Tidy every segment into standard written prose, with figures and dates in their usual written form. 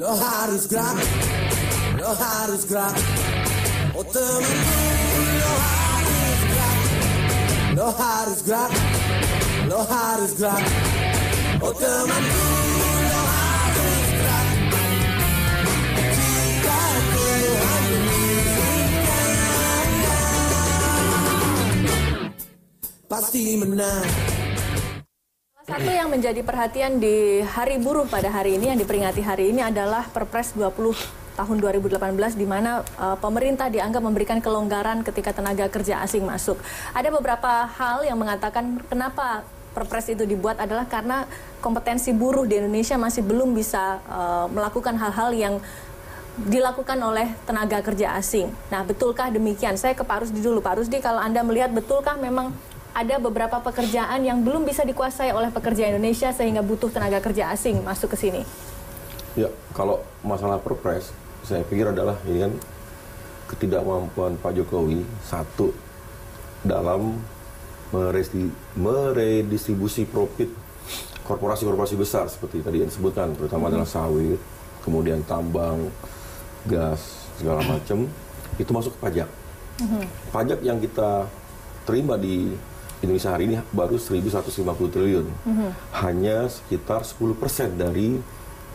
Lo harus gerak, lo harus gerak. Oh temanku, lo harus gerak, lo harus gerak, lo harus gerak. Oh temanku, lo harus gerak. Jika Tuhan mengizinkan, pasti menang. Satu yang menjadi perhatian di Hari Buruh pada hari ini, yang diperingati hari ini adalah Perpres 20 tahun 2018, di mana pemerintah dianggap memberikan kelonggaran ketika tenaga kerja asing masuk. Ada beberapa hal yang mengatakan kenapa Perpres itu dibuat adalah karena kompetensi buruh di Indonesia masih belum bisa melakukan hal-hal yang dilakukan oleh tenaga kerja asing. Nah, betulkah demikian? Saya ke Pak Rusdi dulu. Pak Rusdi, kalau Anda melihat betulkah memang ada beberapa pekerjaan yang belum bisa dikuasai oleh pekerja Indonesia sehingga butuh tenaga kerja asing masuk ke sini? Ya, kalau masalah Perpres, saya pikir adalah ini kan ketidakmampuan Pak Jokowi satu dalam meredistribusi profit korporasi-korporasi besar seperti tadi yang disebutkan, terutama adalah sawit, kemudian tambang, gas, segala macam, itu masuk ke pajak. Pajak yang kita terima di Indonesia hari ini baru 1.150 triliun. Hanya sekitar 10% dari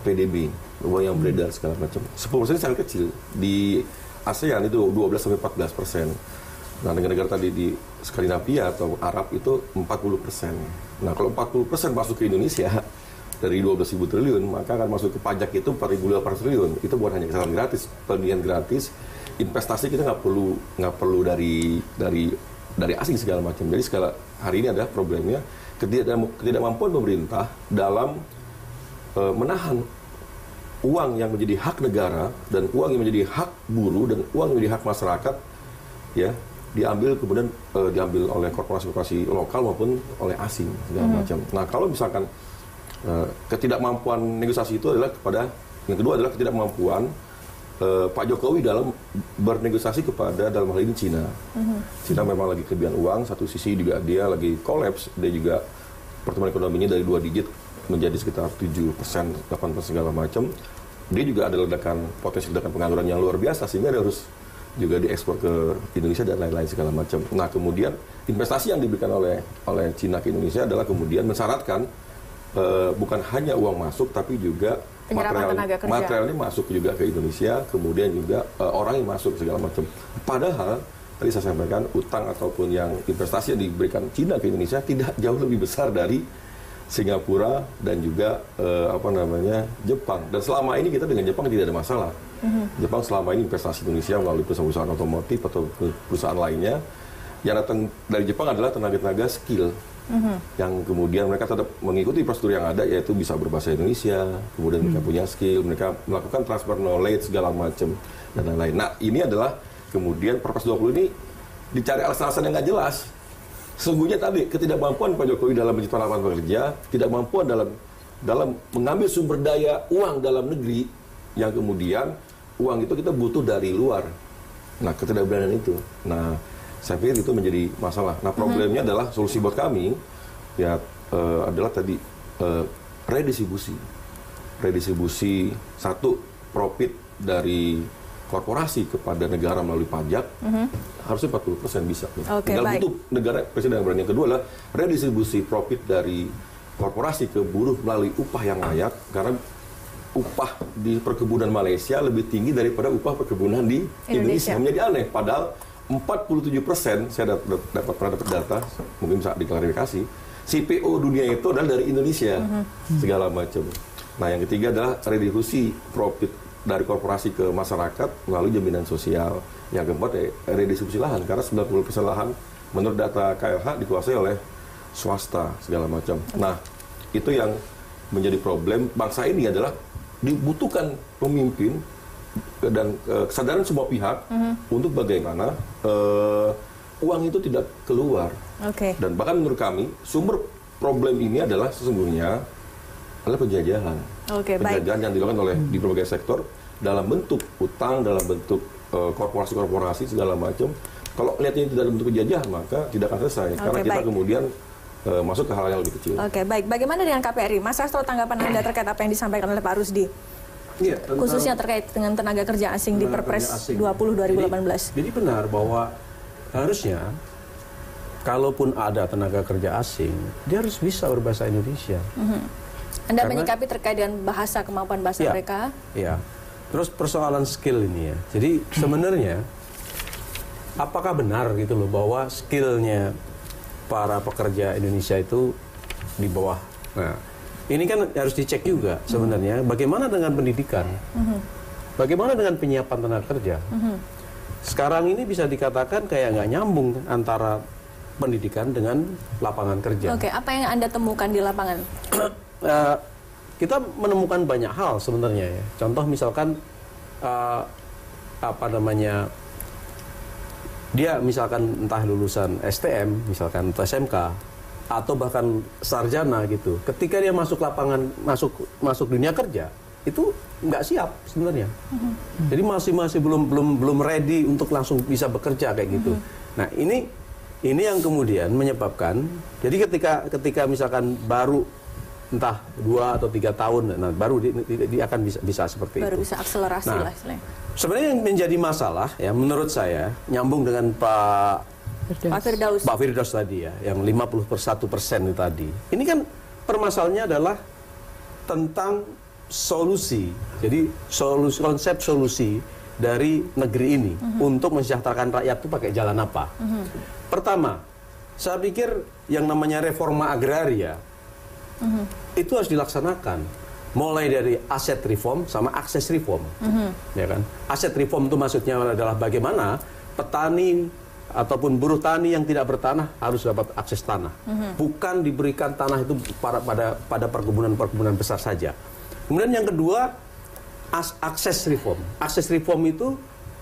PDB, uang yang beredar segala macam. 10% sangat kecil. Di ASEAN itu 12-14%. Nah, negara-negara tadi di Skandinavia atau Arab itu 40%. Nah, kalau 40% masuk ke Indonesia dari 12.000 triliun, maka akan masuk ke pajak itu 4.800 triliun. Itu bukan hanya kesehatan gratis, pendidikan gratis, investasi kita nggak perlu dari asing segala macam. Jadi hari ini ada problemnya ketidakmampuan pemerintah dalam menahan uang yang menjadi hak negara dan uang yang menjadi hak buruh dan uang yang menjadi hak masyarakat, ya, kemudian diambil oleh korporasi-korporasi lokal maupun oleh asing segala macam. Nah, kalau misalkan ketidakmampuan negosiasi itu adalah yang kedua adalah ketidakmampuan Pak Jokowi dalam bernegosiasi kepada dalam hal ini Cina. Cina memang lagi kelebihan uang, satu sisi juga dia lagi kolaps, dia juga pertumbuhan ekonominya dari 2 digit menjadi sekitar 7%, 8% segala macam. Dia juga ada potensi ledakan pengangguran yang luar biasa, sehingga dia harus juga diekspor ke Indonesia dan lain-lain segala macam. Nah, kemudian investasi yang diberikan oleh Cina ke Indonesia adalah kemudian mensyaratkan bukan hanya uang masuk, tapi juga materialnya masuk juga ke Indonesia, kemudian juga orang yang masuk segala macam. Padahal tadi saya sampaikan utang ataupun yang investasi yang diberikan Cina ke Indonesia tidak jauh lebih besar dari Singapura dan juga Jepang. Dan selama ini kita dengan Jepang tidak ada masalah. Jepang selama ini investasi Indonesia melalui perusahaan otomotif atau perusahaan lainnya yang datang dari Jepang adalah tenaga-tenaga skill. Yang kemudian mereka tetap mengikuti prosedur yang ada, yaitu bisa berbahasa Indonesia, kemudian mereka punya skill, mereka melakukan transfer knowledge segala macam dan lain-lain. Nah, ini adalah kemudian Perpres 20 ini dicari alasan-alasan yang nggak jelas. Sesungguhnya tadi ketidakmampuan Pak Jokowi dalam menciptakan lapangan pekerja, ketidakmampuan dalam mengambil sumber daya uang dalam negeri, yang kemudian uang itu kita butuh dari luar. Nah, ketidakberanian itu. Nah, saya pikir itu menjadi masalah. Nah, problemnya adalah solusi buat kami ya adalah tadi redistribusi satu profit dari korporasi kepada negara melalui pajak harusnya 40% bisa. Tinggal butuh negara presiden yang berani. Yang kedua adalah redistribusi profit dari korporasi ke buruh melalui upah yang layak, karena upah di perkebunan Malaysia lebih tinggi daripada upah perkebunan di Indonesia. Menjadi aneh, padahal 47% saya pernah dapat data, mungkin bisa diklarifikasi, CPO dunia itu adalah dari Indonesia, segala macam. Nah, yang ketiga adalah redistribusi profit dari korporasi ke masyarakat melalui jaminan sosial. Yang keempat, redistribusi lahan, karena 90% lahan menurut data KLH dikuasai oleh swasta, segala macam. Nah, itu yang menjadi problem bangsa ini adalah dibutuhkan pemimpin dan kesadaran semua pihak untuk bagaimana uang itu tidak keluar. Dan bahkan menurut kami sumber problem ini adalah sesungguhnya adalah penjajahan. Penjajahan yang dilakukan oleh di berbagai sektor dalam bentuk utang, dalam bentuk korporasi-korporasi segala macam. Kalau lihatnya tidak dalam bentuk penjajahan, maka tidak akan selesai. Karena kita kemudian masuk ke hal yang lebih kecil. Baik. Bagaimana dengan KPRI? Mas Hasto, tanggapan Anda terkait apa yang disampaikan oleh Pak Rusdi? Iya, khususnya terkait dengan tenaga kerja asing di Perpres 20 2018. Jadi benar bahwa harusnya kalaupun ada tenaga kerja asing, dia harus bisa berbahasa Indonesia. Anda menyikapi terkait dengan bahasa, kemampuan bahasa mereka? Iya. Terus persoalan skill ini ya. Jadi sebenarnya apakah benar gitu loh bahwa skillnya para pekerja Indonesia itu di bawah? Nah, ini kan harus dicek juga sebenarnya. Bagaimana dengan pendidikan? Bagaimana dengan penyiapan tenaga kerja? Sekarang ini bisa dikatakan kayak nggak nyambung antara pendidikan dengan lapangan kerja. Oke, apa yang Anda temukan di lapangan? Kita menemukan banyak hal sebenarnya ya. Contoh misalkan dia misalkan entah lulusan STM, misalkan atau SMK, atau bahkan sarjana gitu. Ketika dia masuk lapangan, masuk dunia kerja, itu nggak siap sebenarnya. Jadi masih belum ready untuk langsung bisa bekerja kayak gitu. Nah ini yang kemudian menyebabkan. Jadi ketika misalkan baru entah 2 atau 3 tahun, nah baru dia akan bisa seperti baru itu. bisa akselerasi Nah, lah istilahnya. Sebenarnya yang menjadi masalah ya menurut saya nyambung dengan Pak Firdaus tadi ya, yang 51% itu tadi. Ini kan permasalahannya adalah tentang solusi. Jadi konsep solusi dari negeri ini untuk mensejahterakan rakyat itu pakai jalan apa? Pertama, saya pikir yang namanya reforma agraria itu harus dilaksanakan. Mulai dari aset reform sama akses reform, ya kan? Aset reform itu maksudnya adalah bagaimana petani ataupun buruh tani yang tidak bertanah harus dapat akses tanah, bukan diberikan tanah itu pada perkebunan besar saja. Kemudian yang kedua, akses reform. Akses reform itu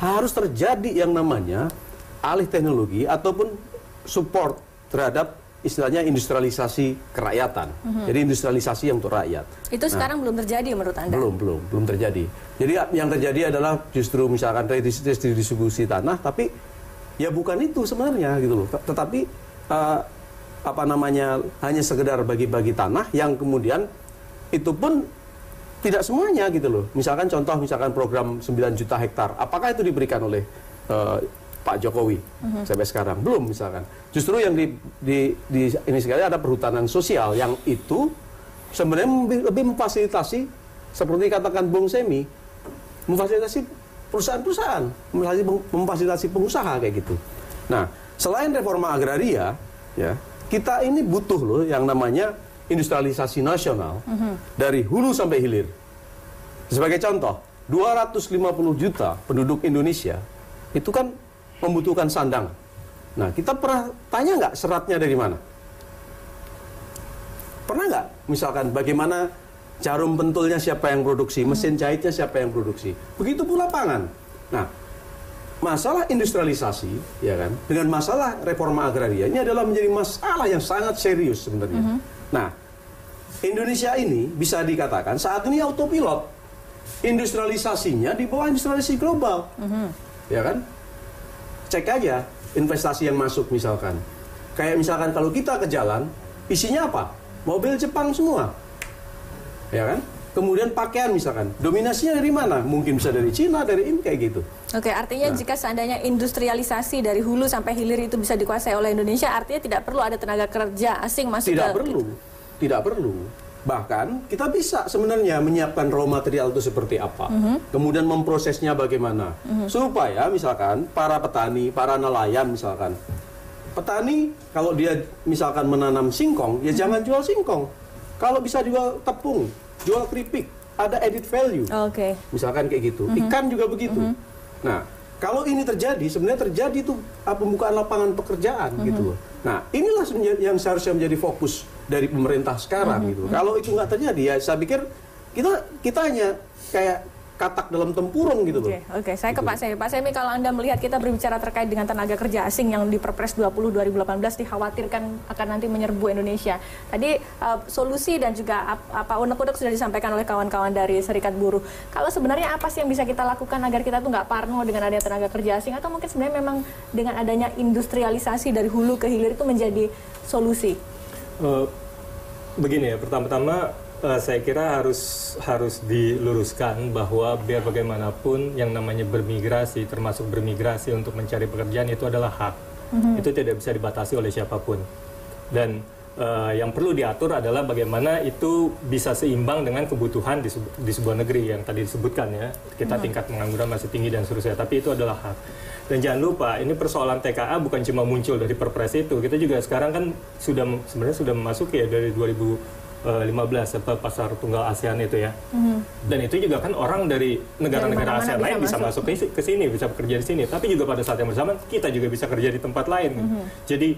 harus terjadi yang namanya alih teknologi ataupun support terhadap istilahnya industrialisasi kerakyatan. Jadi industrialisasi yang untuk rakyat. Itu sekarang belum terjadi menurut Anda? Belum terjadi. Jadi yang terjadi adalah justru misalkan redistribusi tanah, tapi ya bukan itu sebenarnya gitu loh. Tetapi hanya sekedar bagi-bagi tanah yang kemudian itu pun tidak semuanya gitu loh. Misalkan program 9 juta hektar, apakah itu diberikan oleh Pak Jokowi sampai sekarang? Belum misalkan. Justru yang ini sekali ada perhutanan sosial yang itu sebenarnya lebih memfasilitasi seperti katakan Bung Semi, memfasilitasi perusahaan-perusahaan, memfasilitasi pengusaha kayak gitu. Nah, selain reforma agraria, ya kita ini butuh loh yang namanya industrialisasi nasional dari hulu sampai hilir. Sebagai contoh, 250 juta penduduk Indonesia itu kan membutuhkan sandang. Nah, kita pernah tanya nggak seratnya dari mana? Pernah nggak? Misalkan bagaimana jarum pentulnya siapa yang produksi, mesin jahitnya siapa yang produksi. Begitu pula pangan. Nah, masalah industrialisasi, ya kan, dengan masalah reforma agraria ini adalah menjadi masalah yang sangat serius sebenarnya. Nah, Indonesia ini bisa dikatakan saat ini autopilot. Industrialisasinya di bawah industrialisasi global. Ya kan? Cek aja investasi yang masuk misalkan. Kayak misalkan kalau kita ke jalan, isinya apa? Mobil Jepang semua. Ya kan? Kemudian pakaian misalkan, dominasinya dari mana? Mungkin bisa dari Cina, dari ini kayak gitu. Oke, artinya jika seandainya industrialisasi dari hulu sampai hilir itu bisa dikuasai oleh Indonesia, artinya tidak perlu ada tenaga kerja asing masuk Tidak perlu. Bahkan kita bisa sebenarnya menyiapkan raw material itu seperti apa, kemudian memprosesnya bagaimana, supaya misalkan para petani, para nelayan misalkan, petani kalau dia misalkan menanam singkong, ya jangan jual singkong, kalau bisa jual tepung, jual keripik, ada added value, misalkan kayak gitu. Ikan juga begitu. Nah, kalau ini terjadi, sebenarnya terjadi tuh pembukaan lapangan pekerjaan gitu loh. Nah, inilah yang seharusnya menjadi fokus dari pemerintah sekarang gitu. Kalau itu nggak terjadi, ya saya pikir kita hanya kayak katak dalam tempurung gitu loh. Oke, saya ke Pak Semi. Pak Semi, kalau Anda melihat kita berbicara terkait dengan tenaga kerja asing yang di Perpres 20 2018 dikhawatirkan akan nanti menyerbu Indonesia. Tadi solusi dan juga unek-unek sudah disampaikan oleh kawan-kawan dari Serikat Buruh. Kalau sebenarnya apa sih yang bisa kita lakukan agar kita tuh nggak parno dengan adanya tenaga kerja asing, atau mungkin sebenarnya memang dengan adanya industrialisasi dari hulu ke hilir itu menjadi solusi? Begini ya, pertama-tama Saya kira harus diluruskan bahwa biar bagaimanapun yang namanya bermigrasi, termasuk bermigrasi untuk mencari pekerjaan itu adalah hak. Itu tidak bisa dibatasi oleh siapapun. Dan yang perlu diatur adalah bagaimana itu bisa seimbang dengan kebutuhan di sebuah negeri yang tadi disebutkan ya. Kita tingkat pengangguran masih tinggi dan seterusnya, tapi itu adalah hak. Dan jangan lupa, ini persoalan TKA bukan cuma muncul dari Perpres itu. Kita juga sekarang kan sebenarnya sudah memasuki ya dari 2015 pasar tunggal ASEAN itu ya. Dan itu juga kan orang dari negara-negara ASEAN lain bisa masuk ke sini, bisa bekerja di sini. Tapi juga pada saat yang bersamaan kita juga bisa kerja di tempat lain. Jadi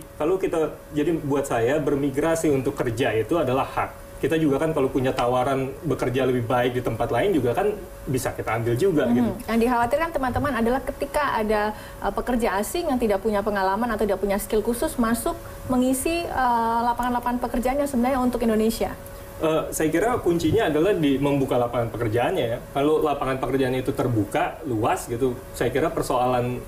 buat saya bermigrasi untuk kerja itu adalah hak. Kita juga kan kalau punya tawaran bekerja lebih baik di tempat lain juga kan bisa kita ambil juga gitu. Yang dikhawatirkan teman-teman adalah ketika ada pekerja asing yang tidak punya pengalaman atau tidak punya skill khusus masuk mengisi lapangan-lapangan pekerjaan yang sebenarnya untuk Indonesia. Saya kira kuncinya adalah di membuka lapangan pekerjaannya ya. Kalau lapangan pekerjaan itu terbuka luas gitu, saya kira persoalan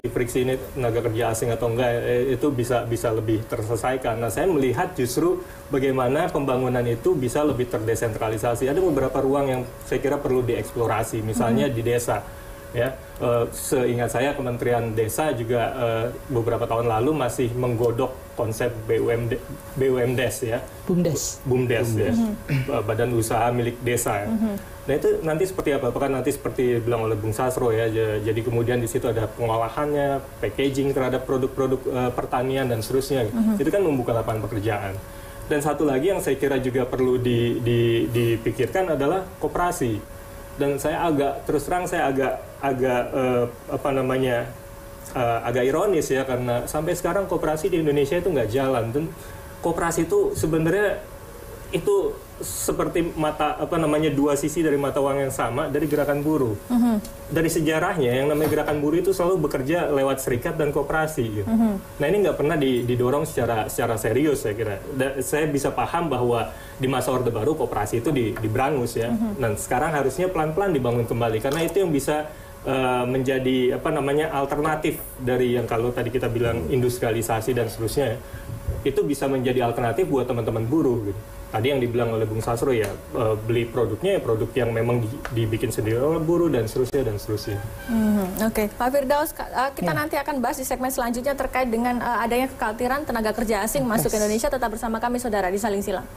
friksi ini tenaga kerja asing atau enggak itu bisa lebih terselesaikan. Nah, saya melihat justru bagaimana pembangunan itu bisa lebih terdesentralisasi. Ada beberapa ruang yang saya kira perlu dieksplorasi, misalnya di desa. Ya, seingat saya Kementerian Desa juga beberapa tahun lalu masih menggodok konsep BUMDes ya, BUMDes ya, Badan Usaha Milik Desa. Ya. Nah itu nanti seperti apa? Apakah nanti seperti bilang oleh Bung Sasro ya, jadi kemudian di situ ada pengolahannya, packaging terhadap produk-produk pertanian dan seterusnya. Itu kan membuka lapangan pekerjaan. Dan satu lagi yang saya kira juga perlu dipikirkan adalah koperasi. Dan saya terus terang saya agak ironis ya, karena sampai sekarang koperasi di Indonesia itu nggak jalan. Dan koperasi itu sebenarnya itu seperti dua sisi dari mata uang yang sama dari gerakan buruh. Dari sejarahnya yang namanya gerakan buruh itu selalu bekerja lewat serikat dan koperasi gitu. Nah ini nggak pernah didorong secara serius saya kira. Saya bisa paham bahwa di masa Orde Baru koperasi itu diberangus ya. Dan sekarang harusnya pelan-pelan dibangun kembali karena itu yang bisa menjadi alternatif dari yang kalau tadi kita bilang industrialisasi dan seterusnya. Itu bisa menjadi alternatif buat teman-teman buruh gitu. Tadi yang dibilang oleh Bung Sasro ya, beli produknya ya produk yang memang dibikin sendiri oleh buruh dan seterusnya. Oke, Pak Firdaus, kita nanti akan bahas di segmen selanjutnya terkait dengan adanya kekhawatiran tenaga kerja asing masuk ke Indonesia. Tetap bersama kami saudara di Saling Silang.